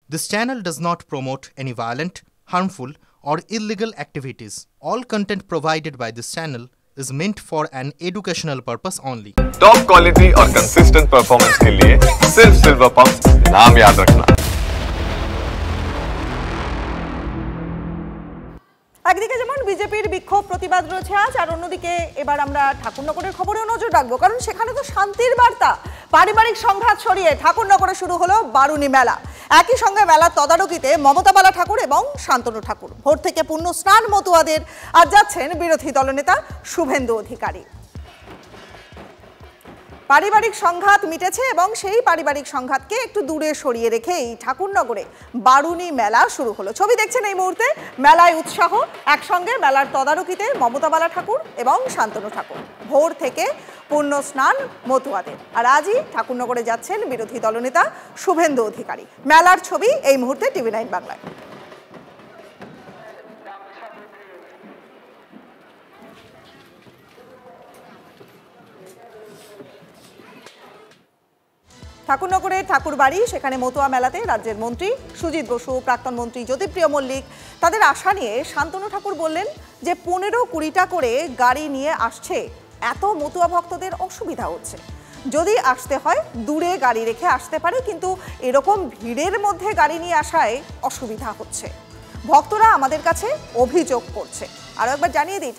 This channel does not promote any violent, harmful, or illegal activities. All content provided by this channel is meant for an educational purpose only. Top quality और consistent performance के लिए सिर्फ silver pumps नाम याद रखना। একদিকে যেমন বিজেপির বিক্ষোভ প্রতিবাদ রয়েছে আজ, আর অন্যদিকে এবার আমরা ঠাকুরনগরের খবরেও নজর রাখবো, কারণ সেখানে তো শান্তির বার্তা। পারিবারিক সংঘাত সরিয়ে ঠাকুরনগরে শুরু হলো বারুণী মেলা। একই সঙ্গে মেলার তদারকিতে মমতা বালা ঠাকুর এবং শান্তনু ঠাকুর। ভোর থেকে পূর্ণ স্নান মতুয়াদের, আর যাচ্ছেন বিরোধী দলনেতা শুভেন্দু অধিকারী। পারিবারিক সংঘাত মিটেছে এবং সেই পারিবারিক সংঘাতকে একটু দূরে সরিয়ে রেখেই ঠাকুরনগরে বারুণী মেলা শুরু হলো। ছবি দেখছেন এই মুহূর্তে। মেলায় উৎসাহ, একসঙ্গে মেলার তদারকিতে মমতা বালা ঠাকুর এবং শান্তনু ঠাকুর। ভোর থেকে পূর্ণ স্নান মতুয়াদের, আর আজই ঠাকুরনগরে যাচ্ছেন বিরোধী দলনেতা শুভেন্দু অধিকারী। মেলার ছবি এই মুহূর্তে TV9 বাংলায়। ঠাকুরনগরের ঠাকুরবাড়ি, সেখানে মতুয়া মেলাতে রাজ্যের মন্ত্রী সুজিত বসু, প্রাক্তন মন্ত্রী জ্যোতিপ্রিয় মল্লিক তাদের আশা নিয়ে শান্তনু ঠাকুর বললেন যে 15-20টা করে গাড়ি নিয়ে আসছে, এত মতুয়া ভক্তদের অসুবিধা হচ্ছে। যদি আসতে হয় দূরে গাড়ি রেখে আসতে পারে, কিন্তু এরকম ভিড়ের মধ্যে গাড়ি নিয়ে আসায় অসুবিধা হচ্ছে। ভক্তরা আমাদের কাছে অভিযোগ করছে। আরও একবার জানিয়ে দিই,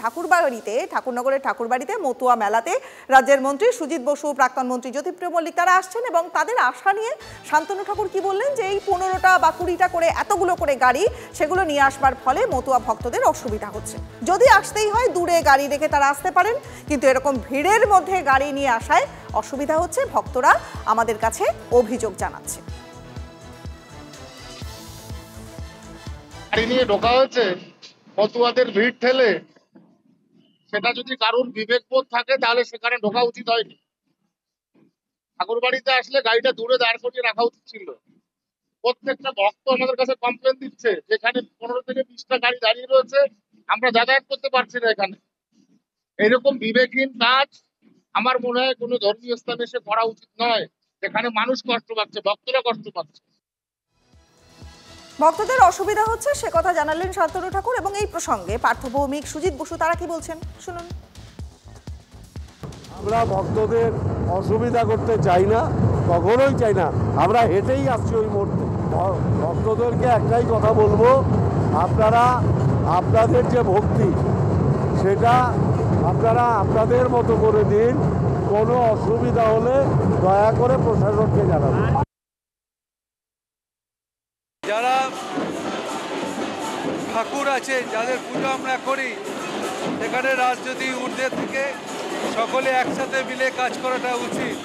ঠাকুরনগরের ঠাকুরবাড়িতে মতুয়া মেলাতে রাজ্যের মন্ত্রী সুজিত বসু, প্রাক্তন মন্ত্রী জ্যোতিপ্রিয় মল্লিক তারা আসছেন, এবং তাদের আশা নিয়ে শান্তনু ঠাকুর কি বললেন যে এই 15টা বা 20টা করে এতগুলো করে গাড়ি, সেগুলো নিয়ে আসবার ফলে মতুয়া ভক্তদের অসুবিধা হচ্ছে। যদি আসতেই হয় দূরে গাড়ি রেখে তারা আসতে পারেন, কিন্তু এরকম ভিড়ের মধ্যে গাড়ি নিয়ে আসায় অসুবিধা হচ্ছে। ভক্তরা আমাদের কাছে অভিযোগ জানাচ্ছে। গাড়ি নিয়ে ঢোকা হয়েছে মতুয়াদের ভিড় ঠেলে, সেটা যদি কারোর বিবেকবোধ থাকে তাহলে সেখানে ঢোকা উচিত হয়নি। ঠাকুর বাড়িতে আসলে গাড়িটা দূরে দাঁড় করিয়ে রাখা উচিত ছিল। প্রত্যেকটা ভক্ত আমাদের কাছে কমপ্লেন দিচ্ছে যেখানে 15 থেকে 20টা গাড়ি দাঁড়িয়ে রয়েছে, আমরা যাতায়াত করতে পারছি না এখানে। এরকম বিবেকহীন কাজ আমার মনে হয় কোনো ধর্মীয় স্থানে এসে করা উচিত নয়, যেখানে মানুষ কষ্ট পাচ্ছে, ভক্তরা কষ্ট পাচ্ছে। ভক্তদের অসুবিধা হচ্ছে সে কথা জানালেন শান্তনু ঠাকুর, এবং এই প্রসঙ্গে পার্থ ভৌমিক, সুজিত বসু তারা কি বলছেন শুনুন। আমরা ভক্তদের অসুবিধা করতে চাই না, কখনোই চাই না। আমরা হেঁটেই আসছি ওই মুহূর্তে। ভক্তদেরকে একটাই কথা বলবো, আপনারা আপনাদের যে ভক্তি সেটা আপনারা আপনাদের মতো করে দিন। কোনো অসুবিধা হলে দয়া করে প্রশাসনকে জানাবেন। যারা ঠাকুর আছে, যাদের পুজো আমরা করি, সেখানে রাজনীতি ঊর্ধ্বে থেকে সকলে একসাথে মিলে কাজ করাটা উচিত।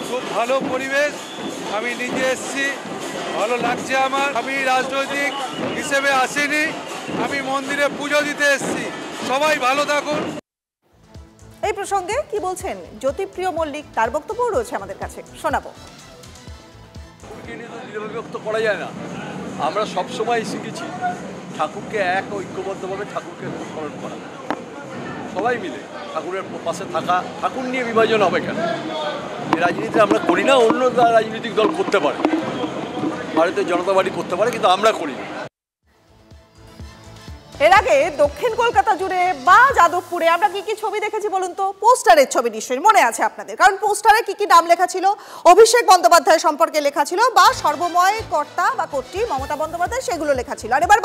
খুব ভালো পরিবেশ, আমি নিজে এসেছি, ভালো লাগছে আমার। আমি রাজনৈতিক হিসেবে আসিনি, আমি মন্দিরে পুজো দিতে এসেছি। সবাই ভালো থাকুন। এই প্রসঙ্গে কি বলছেন জ্যোতিপ্রিয় মল্লিক, তার বক্তব্য রয়েছে আমাদের কাছে, শোনাবো। বিভক্ত করা যায় না। আমরা সবসময় শিখেছি ঠাকুরকে এক ঐক্যবদ্ধভাবে ঠাকুরকে স্মরণ করা, সবাই মিলে ঠাকুরের পাশে থাকা। ঠাকুর নিয়ে বিভাজন হবে কেন? এই রাজনীতি আমরা করি না, অন্য রাজনৈতিক দল করতে পারে, ভারতীয় জনতা পার্টি করতে পারে, কিন্তু আমরা করি না। এর আগে দক্ষিণ কলকাতা জুড়ে বা যাদবপুরে আমরা কি কি ছবি দেখেছি বলুন তো? পোস্টারের ছবি নিশ্চয়ই মনে আছে আপনাদের, কারণ পোস্টারে কি কি নাম লেখা ছিল, অভিষেক বন্দ্যোপাধ্যায় সম্পর্কে লেখা ছিল, বা সর্বময় কর্তা বা কর্ত্রী মমতা বন্দ্যোপাধ্যায়, সেগুলো লেখা ছিল। আর এবার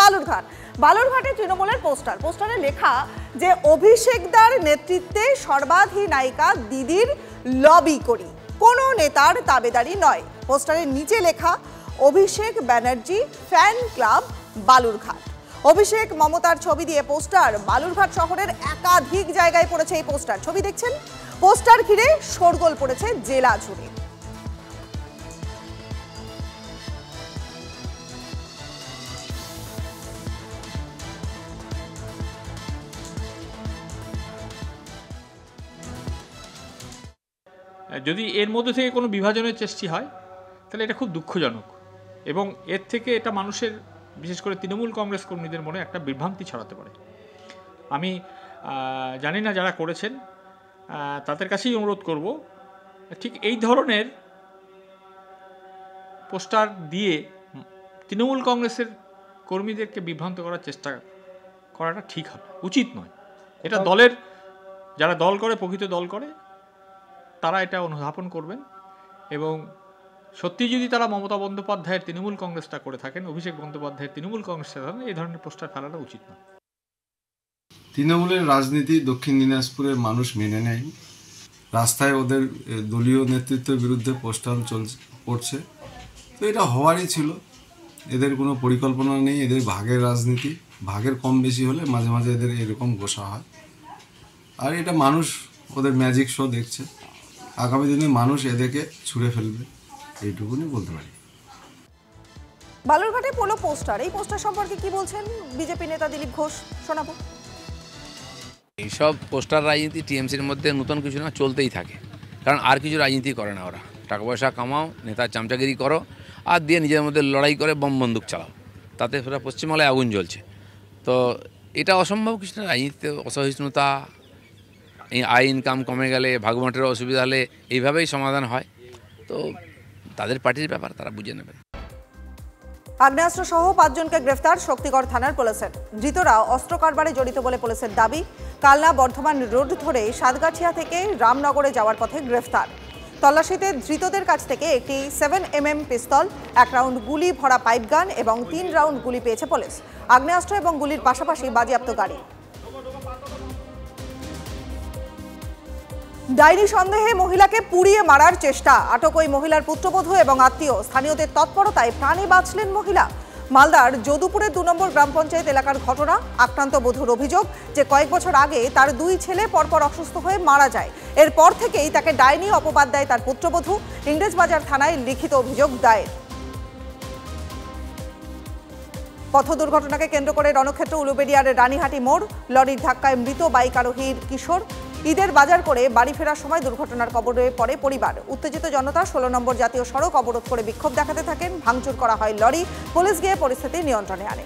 বালুরঘাটে তৃণমূলের পোস্টারে লেখা যে অভিষেকদার নেতৃত্বে সর্বাধিনায়িকা দিদির লবি করি, কোনো নেতার তাবেদারি নয়। পোস্টারের নিচে লেখা অভিষেক ব্যানার্জি ফ্যান ক্লাব বালুরঘাট। অভিষেক মমতার ছবি দিয়ে পোস্টার বালুরঘাট শহরের একাধিক জায়গায় পড়েছে এই পোস্টার। ছবি দেখছেন, পোস্টার ঘিরে শোরগোল পড়েছে জেলা জুড়ে। যদি এর মধ্যে থেকে কোনো বিভাজনের চেষ্টা হয় তাহলে এটা খুব দুঃখজনক, এবং এর থেকে এটা মানুষের, বিশেষ করে তৃণমূল কংগ্রেস কর্মীদের মনে একটা বিভ্রান্তি ছড়াতে পারে। আমি জানি না যারা করেছেন তাদের কাছেই অনুরোধ করব, ঠিক এই ধরনের পোস্টার দিয়ে তৃণমূল কংগ্রেসের কর্মীদেরকে বিভ্রান্ত করার চেষ্টা করাটা ঠিক হবে, উচিত নয়। এটা দলের যারা দল করে, প্রকৃত দল করে, তারা এটা অনুধাবন করবেন। এবং সত্যি যদি তারা মমতা বন্দ্যোপাধ্যায়ের তৃণমূল কংগ্রেসটা করে থাকেন, অভিষেক বন্দ্যোপাধ্যায়ের তৃণমূল কংগ্রেসটা থাকেন, এই ধরনের পোস্টার ফেলাটা উচিত নয়। তৃণমূলের রাজনীতি দক্ষিণ দিনাজপুরের মানুষ মেনে নেয়। রাস্তায় ওদের দলীয় নেতৃত্বের বিরুদ্ধে পোস্টার পড়ছে, তো এটা হওয়ারই ছিল। এদের কোনো পরিকল্পনা নেই, এদের ভাগের রাজনীতি, ভাগের কম বেশি হলে মাঝে মাঝে এদের এরকম গোসা হয়। আর এটা মানুষ ওদের ম্যাজিক শো দেখছে, আগামী দিনে মানুষ এদেরকে ছুঁড়ে ফেলবে, এইটুকুনি বলতে পারি। বালুরঘাটে পোলো পোস্টার, এই পোস্টার সম্পর্কে কি বলছেন বিজেপি নেতা দিলীপ ঘোষ, শোনাবো। এইসব পোস্টার রাজনীতি টিএমসির মধ্যে নতুন কিছু না, চলতেই থাকে। কারণ আর কিছু রাজনীতি করে না ওরা, টাকা পয়সা কামাও, নেতার চামচাগিরি করো, আর দিয়ে নিজের মধ্যে লড়াই করে বম বন্দুক চালাও, তাতে পুরো পশ্চিমবাংলায় আগুন জ্বলছে। তো এটা অসম্ভব কিছু না। রাজনীতিতে অসহিষ্ণুতা, এই আয় ইনকাম কমে গেলে, ভাগবাঁটের অসুবিধা হলে এইভাবেই সমাধান হয়। তো তাদের পার্টির ব্যাপার, তারা বুঝে নেবে। আগ্নেয়াস্ত্র সহ 5 জনকে গ্রেফতার শক্তিগড় থানার পুলিশের। ধৃতরা অস্ত্র কারবারে জড়িত বলে পুলিশের দাবি। কালনা বর্ধমান রোড ধরে সাতগাছিয়া থেকে রামনগরে যাওয়ার পথে গ্রেফতার। তল্লাশিতে ধৃতদের কাছ থেকে একটি 7mm পিস্তল, 1 রাউন্ড গুলি ভরা পাইপগান এবং 3 রাউন্ড গুলি পেয়েছে পুলিশ। আগ্নেয়াস্ত্র এবং গুলির পাশাপাশি বাজেয়াপ্ত গাড়ি। ডাইনি সন্দেহে মহিলাকে পুড়িয়ে মারার চেষ্টা, আটক ওই মহিলার পুত্রবধূ এবং আত্মীয়। স্থানীয়দের তৎপরতায় প্রাণে বাঁচলেন মহিলা। মালদার যদুপুরের 2 নম্বর গ্রাম পঞ্চায়েত এলাকার ঘটনা। আক্রান্ত বধূর অভিযোগ যে কয়েক বছর আগে তার 2 ছেলে পরপর অসুস্থ হয়ে মারা যায়। এরপর থেকেই তাকে ডাইনি অপবাদ দেয় তার পুত্রবধূ। ইংরেজবাজার থানায় লিখিত অভিযোগ দায়ের। পথ দুর্ঘটনাকে কেন্দ্র করে রণক্ষেত্র উলুবেড়িয়ার রানীহাটি মোড়। লরির ধাক্কায় মৃত বাইক আরোহীর কিশোর। ঈদের বাজার করে বাড়ি ফেরার সময় দুর্ঘটনার কবলে পড়ে পরিবার। উত্তেজিত জনতা 16 নম্বর জাতীয় সড়ক অবরোধ করে বিক্ষোভ দেখাতে থাকেন। ভাঙচুর করা হয় লরি। পুলিশ গিয়ে পরিস্থিতি নিয়ন্ত্রণে আনে।